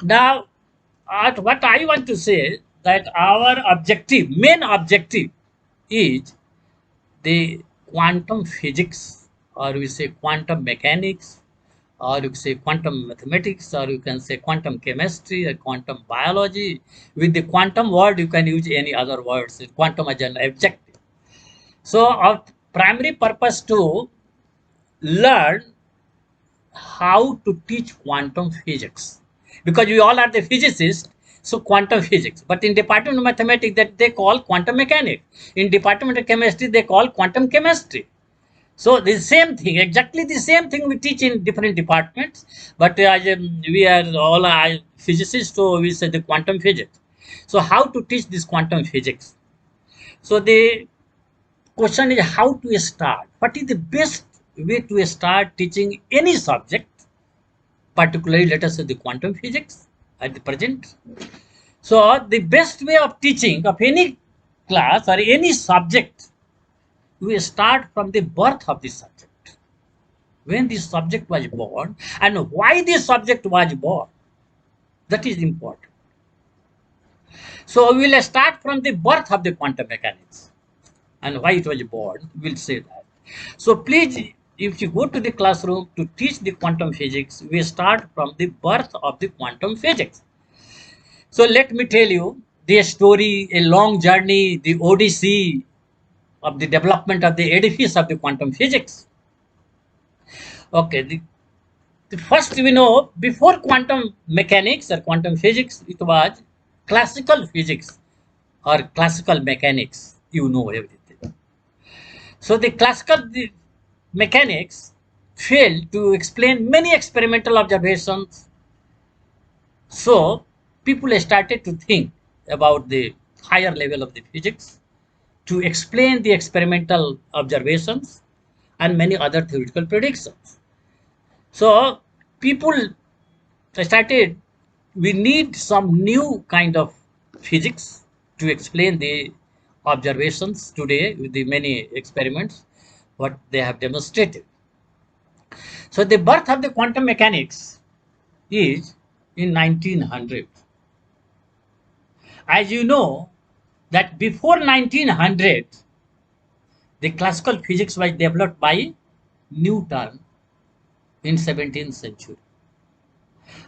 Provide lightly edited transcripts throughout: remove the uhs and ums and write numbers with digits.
Now, what I want to say that our objective, main objective, is the quantum physics, or we say quantum mechanics, or you say quantum mathematics, or you can say quantum chemistry or quantum biology. With the quantum word, you can use any other words. Quantum as an objective. So, our primary purpose to learn how to teach quantum physics, because we all are the physicists. So quantum physics, but in department of mathematics that they call quantum mechanics, in department of chemistry they call quantum chemistry. So the same thing, exactly the same thing we teach in different departments, but we are all physicists, so we say the quantum physics. So how to teach this quantum physics? So the question is how to start, what is the best way to start teaching any subject, particularly let us say the quantum physics at the present. So the best way of teaching of any class or any subject, we start from the birth of the subject. When this subject was born and why this subject was born, that is important. So we will start from the birth of the quantum mechanics and why it was born. We'll say that. So please, if you go to the classroom to teach the quantum physics, we start from the birth of the quantum physics. So let me tell you the story, a long journey, the odyssey of the development of the edifice of the quantum physics. Okay, the first we know before quantum mechanics or quantum physics, it was classical physics or classical mechanics. You know everything. So the mechanics failed to explain many experimental observations. So people started to think about the higher level of the physics to explain the experimental observations and many other theoretical predictions. So people started, we need some new kind of physics to explain the observations today with the many experiments what they have demonstrated. So the birth of the quantum mechanics is in 1900. As you know that before 1900, the classical physics was developed by Newton in 17th century.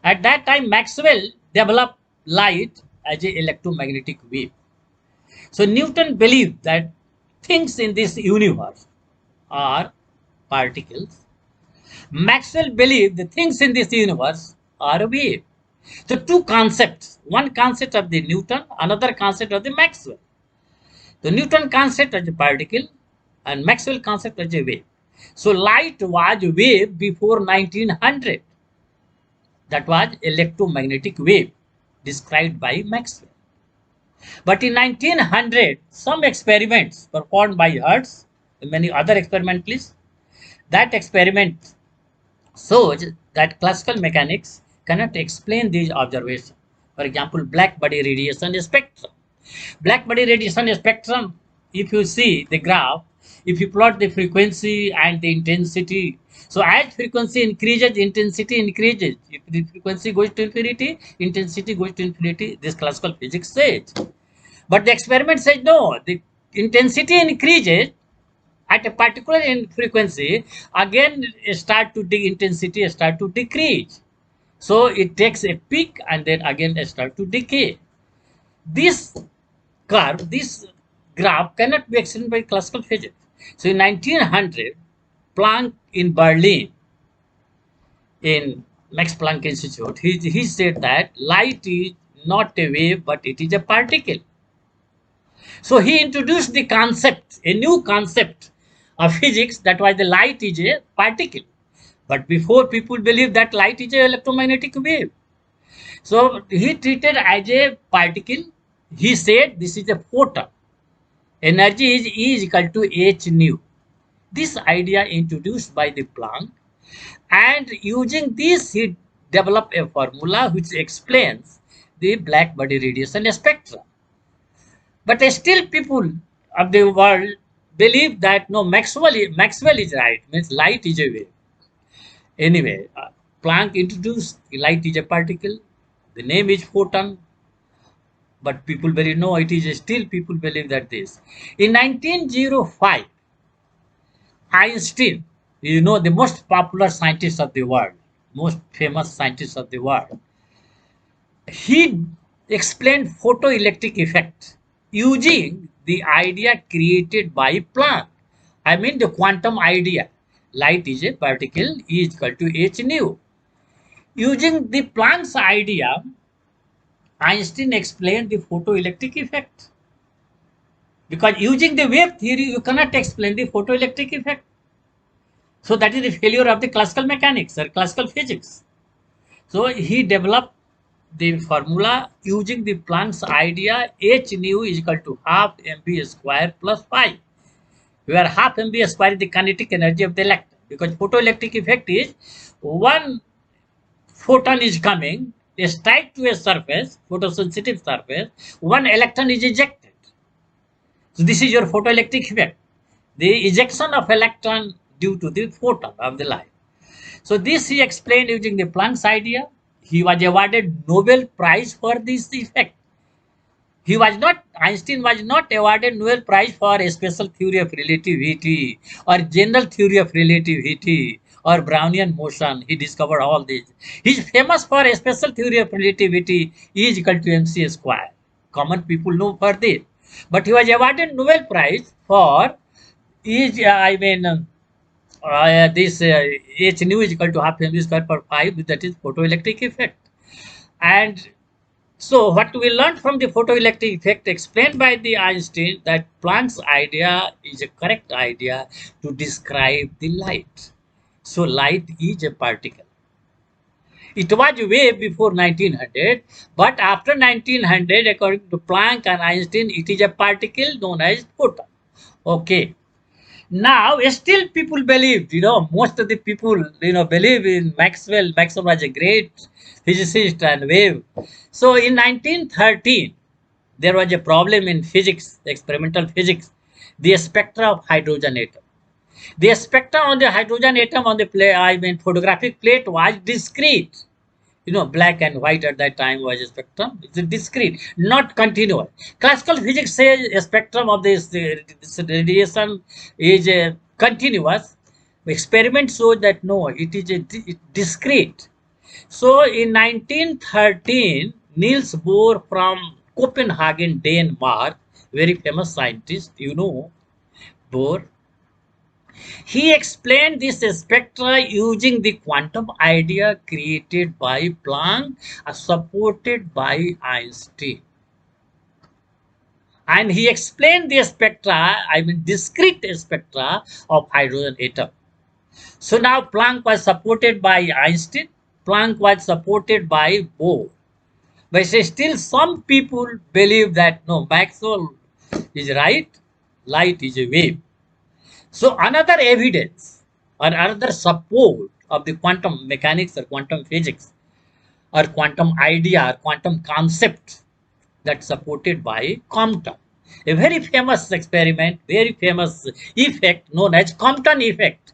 At that time, Maxwell developed light as an electromagnetic wave. So Newton believed that things in this universe are particles. Maxwell believed the things in this universe are a wave. So two concepts, one concept of the Newton, another concept of the Maxwell. The Newton concept as a particle and Maxwell concept as a wave. So light was a wave before 1900. That was electromagnetic wave described by Maxwell. But in 1900, some experiments performed by Hertz and many other experimentalists, that experiment shows that classical mechanics cannot explain these observations. For example, black body radiation spectrum. Black body radiation spectrum, if you see the graph, if you plot the frequency and the intensity, so as frequency increases, intensity increases. If the frequency goes to infinity, intensity goes to infinity. This classical physics says. But the experiment says no, the intensity increases at a particular frequency, again start to the intensity start to decrease. So it takes a peak and then again start to decay. This curve, this graph cannot be explained by classical physics. So in 1900, Planck in Berlin, in Max Planck Institute, he said that light is not a wave, but it is a particle. So he introduced the concept, a new concept of physics, that was the light is a particle. But before, people believed that light is an electromagnetic wave. So he treated as a particle. He said this is a photon. Energy is E is equal to h nu. This idea introduced by the Planck, and using this he developed a formula which explains the black body radiation spectrum. But still people of the world believe that no, Maxwell is right, means light is a wave. Anyway, Planck introduced light is a particle. The name is photon, but people believe no, it is still people believe that this. In 1905, Einstein, the most popular scientist of the world, most famous scientist of the world, he explained photoelectric effect using the idea created by Planck. I mean the quantum idea. Light is a particle E is equal to h nu. Using the Planck's idea, Einstein explained the photoelectric effect. Because using the wave theory, you cannot explain the photoelectric effect. So that is the failure of the classical mechanics or classical physics. So he developed the formula using the Planck's idea h nu is equal to half mv square plus phi, where half mv square is the kinetic energy of the electron. Because photoelectric effect is one photon is coming, strike to a surface, photosensitive surface, one electron is ejected. So this is your photoelectric effect, the ejection of electron due to the photon of the light. So this he explained using the Planck's idea. He was awarded Nobel Prize for this effect. Einstein was not awarded Nobel Prize for a special theory of relativity or general theory of relativity or Brownian motion. He discovered all these. He's famous for a special theory of relativity E is equal to mc square. Common people know for this. But he was awarded Nobel Prize for this h nu is equal to half mv square per 5, that is photoelectric effect. And so what we learned from the photoelectric effect explained by the Einstein, that Planck's idea is a correct idea to describe the light. So light is a particle. It was way before 1900, but after 1900, according to Planck and Einstein, it is a particle known as photon. Okay. Now, still people believe, most of the people, believe in Maxwell. Maxwell was a great physicist and wave. So in 1913, there was a problem in physics, experimental physics, the spectra of hydrogen atom. The spectra on the hydrogen atom on the photographic plate was discrete. Black and white at that time was a spectrum. It's a discrete, not continuous. Classical physics says a spectrum of this radiation is continuous. Experiment shows that no, it is a discrete. So in 1913, Niels Bohr from Copenhagen, Denmark, very famous scientist, Bohr, he explained this spectra using the quantum idea created by Planck, supported by Einstein. And he explained the spectra, discrete spectra of hydrogen atom. So now Planck was supported by Einstein, Planck was supported by Bohr. But still some people believe that no, Maxwell is right, light is a wave. So another evidence or another support of the quantum mechanics or quantum physics or quantum idea or quantum concept that's supported by Compton. A very famous experiment, very famous effect known as Compton effect.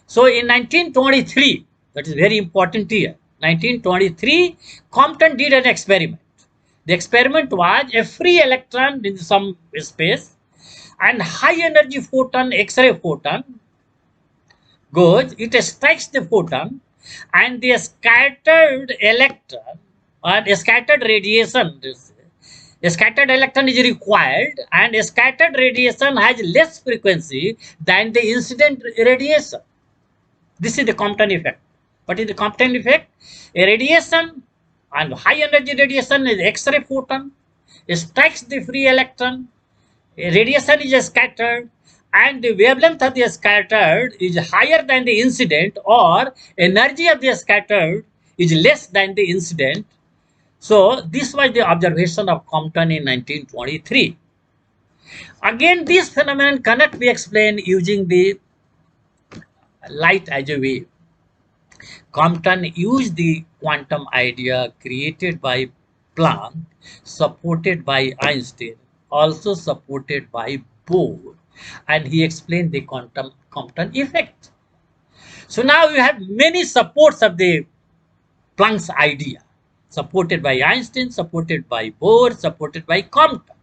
So in 1923, that is very important here, 1923, Compton did an experiment. The experiment was a free electron in some space and high energy photon, X-ray photon goes, it strikes the photon and the scattered electron or scattered radiation, a scattered electron is required and a scattered radiation has less frequency than the incident radiation. This is the Compton effect. What is the Compton effect? A radiation and high energy radiation is X-ray photon, strikes the free electron, radiation is scattered and the wavelength of the scattered is higher than the incident or energy of the scattered is less than the incident. So this was the observation of Compton in 1923. Again, this phenomenon cannot be explained using the light as a wave. Compton used the quantum idea created by Planck, supported by Einstein, also supported by Bohr, and he explained the Compton effect. So now you have many supports of the Planck's idea. supported by Einstein, supported by Bohr, supported by Compton.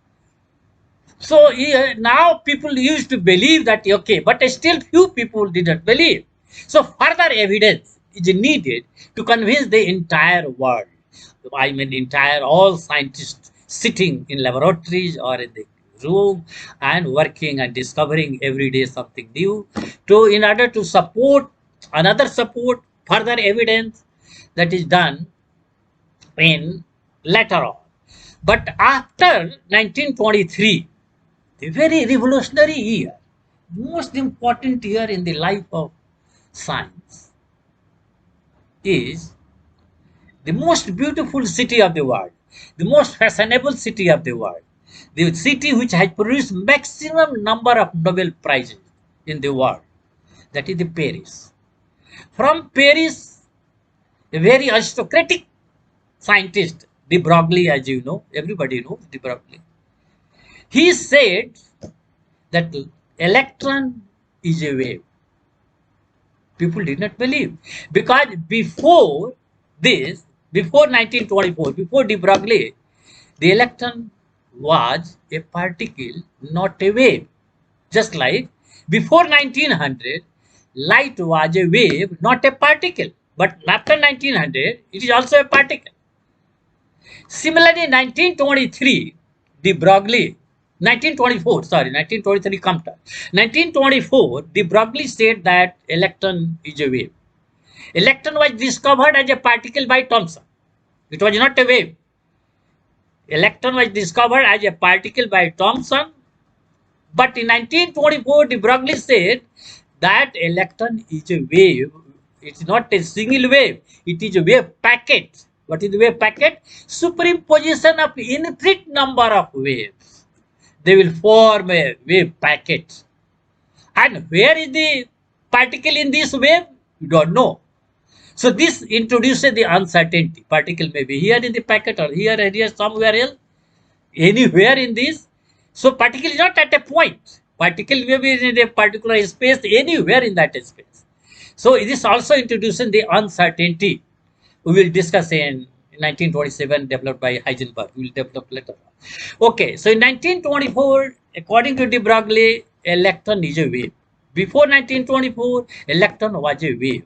So now people used to believe that, okay, but still few people didn't believe. So further evidence is needed to convince the entire world. I mean, entire all scientists sitting in laboratories or in the room and working and discovering every day something new to in order to support another support further evidence that is done in later on. But after 1923, a very revolutionary year, most important year in the life of science, is the most beautiful city of the world, the most fashionable city of the world, the city which has produced maximum number of Nobel Prizes in the world, that is the Paris. From Paris, a very aristocratic scientist, de Broglie, as you know, everybody knows de Broglie. He said that electron is a wave. People did not believe because this, before 1924, before de Broglie, the electron was a particle, not a wave. Just like before 1900, light was a wave, not a particle. But after 1900, it is also a particle. Similarly, 1923, de Broglie, 1924, sorry, 1923 Compton. 1924, de Broglie said that electron is a wave. Electron was discovered as a particle by Thomson. It was not a wave. Electron was discovered as a particle by Thomson, but in 1924, de Broglie said that electron is a wave. It's not a single wave. It is a wave packet. What is the wave packet? Superimposition of infinite number of waves. They will form a wave packet. And where is the particle in this wave? You don't know. So this introduces the uncertainty. Particle may be here in the packet or here, somewhere else, anywhere in this. So particle is not at a point. Particle may be in a particular space, anywhere in that space. So this also introducing the uncertainty. We will discuss in 1927, developed by Heisenberg. We will develop later. Okay, so in 1924, according to de Broglie, electron is a wave. Before 1924, electron was a wave.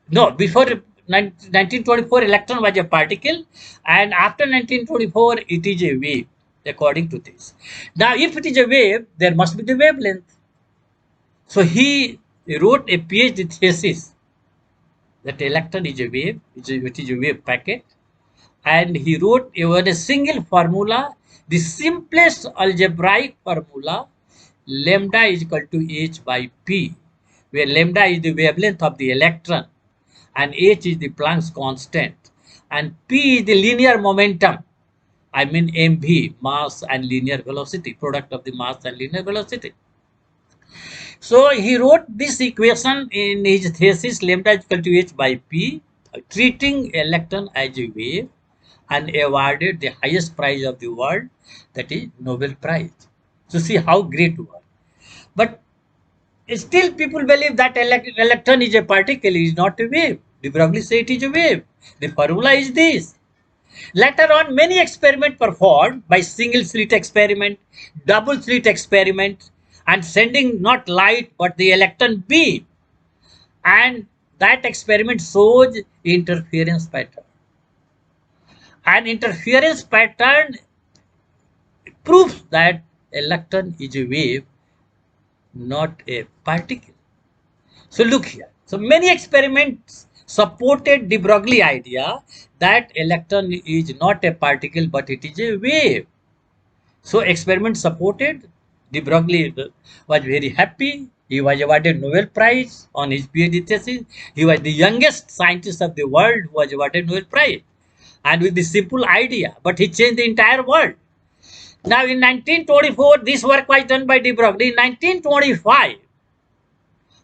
No, before 1924, electron was a particle, and after 1924, it is a wave, according to this. Now, if it is a wave, there must be the wavelength. So he wrote a PhD thesis that electron is a wave, it is a wave packet, and he wrote a single formula, the simplest algebraic formula, lambda is equal to h by p, where lambda is the wavelength of the electron and h is the Planck's constant and p is the linear momentum. I mean mv, mass and linear velocity, product of the mass and linear velocity. So he wrote this equation in his thesis, lambda is equal to h by p, treating electron as a wave, and awarded the highest prize of the world, that is Nobel Prize. So see how great work. But still people believe that electron is a particle, is not a wave. De Broglie say it is a wave. The formula is this. Later on, many experiments performed by single slit experiment, double slit experiment, and sending not light but the electron beam. And that experiment shows interference pattern. And interference pattern proves that electron is a wave, not a particle. So look here. So many experiments supported de Broglie idea that electron is not a particle but it is a wave. So experiment supported. De Broglie was very happy. He was awarded Nobel Prize on his PhD thesis. He was the youngest scientist of the world who was awarded Nobel Prize. And with this simple idea, but he changed the entire world. Now in 1924, this work was done by de Broglie. In 1925,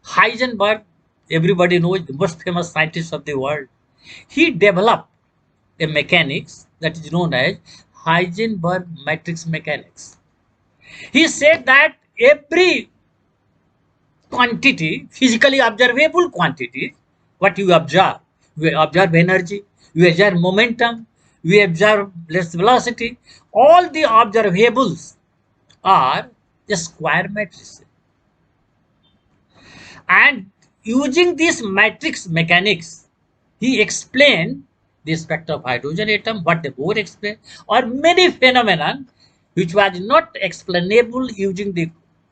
Heisenberg, everybody knows, the most famous scientist of the world, he developed a mechanics that is known as Heisenberg matrix mechanics. He said that every quantity, physically observable quantity, what you observe energy, we observe momentum, we observe less velocity. All the observables are the square matrices. And using this matrix mechanics, he explained the spectra of hydrogen atom, what the Bohr explained, or many phenomena which was not explainable using the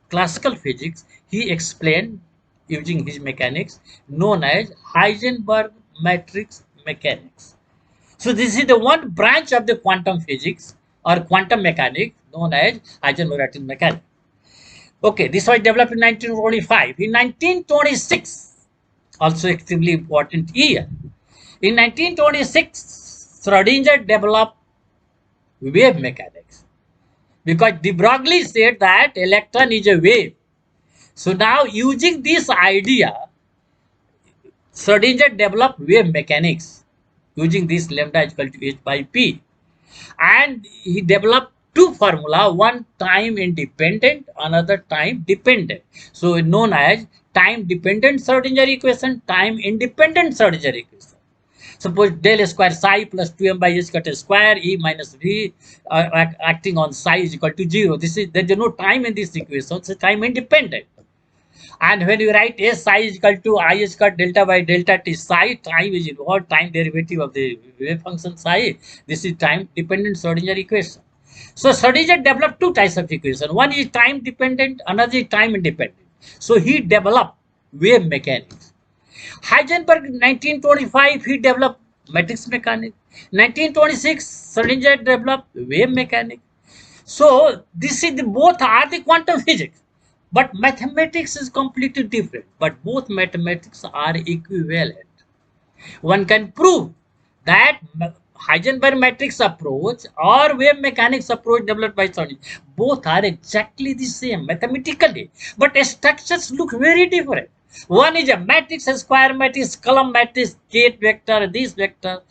classical physics. He explained using his mechanics known as Heisenberg matrix mechanics. So this is the one branch of the quantum physics or quantum mechanics known as Heisenberg matrix mechanics. Okay, this was developed in 1945. In 1926, also extremely important year. In 1926, Schrodinger developed wave mechanics because de Broglie said that electron is a wave. So now using this idea, Schrodinger developed wave mechanics using this lambda is equal to h by p. And he developed two formula, one time independent, another time dependent. So known as time dependent Schrodinger equation, time independent Schrodinger equation. Suppose del square psi plus 2m by h cut square e minus v acting on psi is equal to 0. This is, there is no time in this equation, so time independent. And when you write S psi is equal to I squared delta by delta t psi, time is involved, time derivative of the wave function psi. This is time dependent Schrodinger equation. So Schrodinger developed two types of equation. One is time dependent, another is time independent. So he developed wave mechanics. Heisenberg 1925 he developed matrix mechanics. 1926 Schrodinger developed wave mechanics. So this is both are the quantum physics. But mathematics is completely different. But both mathematics are equivalent. One can prove that Heisenberg matrix approach or wave mechanics approach developed by Schrodinger, both are exactly the same mathematically, but structures look very different. One is a matrix, a square matrix, column matrix, gate vector, this vector,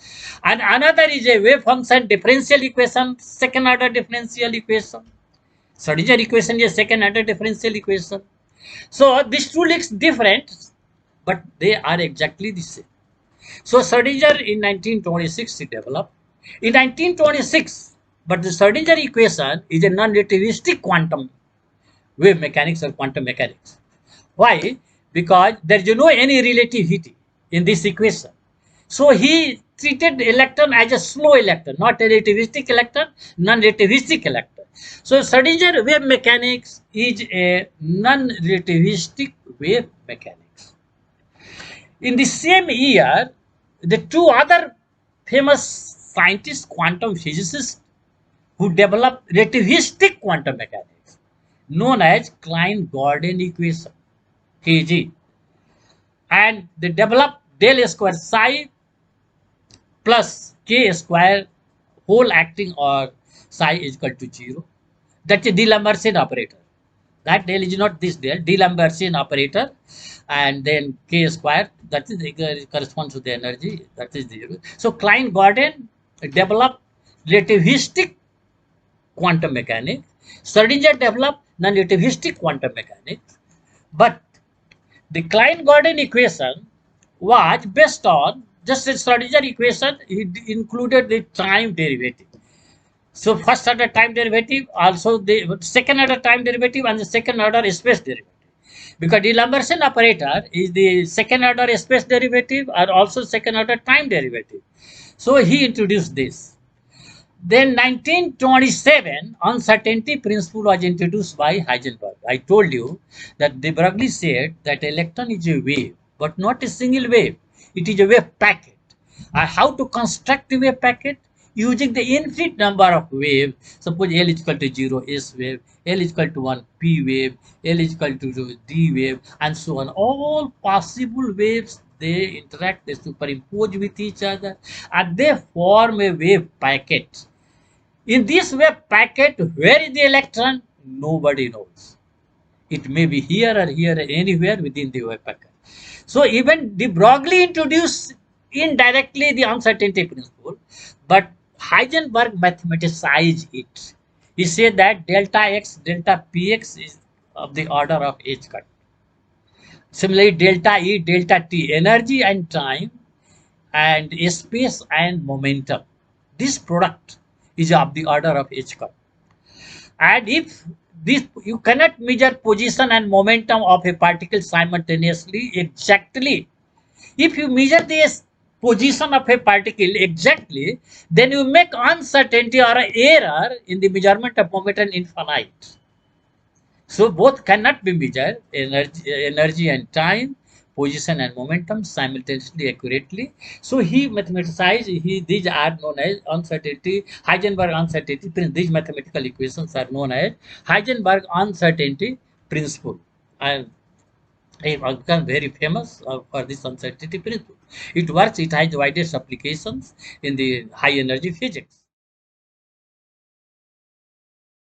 and another is a wave function differential equation, second order differential equation. Schrodinger equation is a second order differential equation. So these two looks different, but they are exactly the same. So Schrodinger in 1926 he developed. In 1926, but the Schrodinger equation is a non-relativistic quantum wave mechanics or quantum mechanics. Why? Because there is no any relativity in this equation. So he treated electron as a slow electron, not a relativistic electron, non-relativistic electron. So Schrodinger wave mechanics is a non-relativistic wave mechanics. In the same year, the two other famous scientists, quantum physicists, who developed relativistic quantum mechanics, known as Klein-Gordon equation, KG, and they developed del square psi plus k square whole acting or psi is equal to 0. That's a D'Alembert operator. That del is not this del, D'Alembert operator, and then k square, that is corresponds to the energy, that is 0. So Klein-Gordon developed relativistic quantum mechanics. Schrodinger developed non-relativistic quantum mechanics. But the Klein-Gordon equation was based on just the Schrodinger equation. It included the time derivative. So first order time derivative, also the second order time derivative and the second order space derivative. Because D'Alembert operator is the second order space derivative and also second order time derivative. So he introduced this. Then 1927, uncertainty principle was introduced by Heisenberg. I told you that de Broglie said that electron is a wave, but not a single wave. It is a wave packet. How to construct a wave packet? Using the infinite number of waves. Suppose L is equal to 0, S wave, L is equal to 1, P wave, L is equal to D wave, and so on. All possible waves, they interact, they superimpose with each other, and they form a wave packet. In this wave packet, where is the electron? Nobody knows. It may be here or here, or anywhere within the wave packet. So even de Broglie introduced indirectly the uncertainty principle, but Heisenberg mathematized it. He said that delta x, delta px is of the order of h cut. Similarly, delta E, delta T, energy and time and space and momentum. This product is of the order of h cup. And if this, you cannot measure position and momentum of a particle simultaneously exactly. If you measure this position of a particle exactly, then you make uncertainty or error in the measurement of momentum infinite. So both cannot be measured, energy and time, position and momentum simultaneously accurately. So he mathematized, these are known as uncertainty, Heisenberg uncertainty principle. These mathematical equations are known as Heisenberg uncertainty principle. And he has become very famous for this uncertainty principle. It works, it has widest applications in the high energy physics.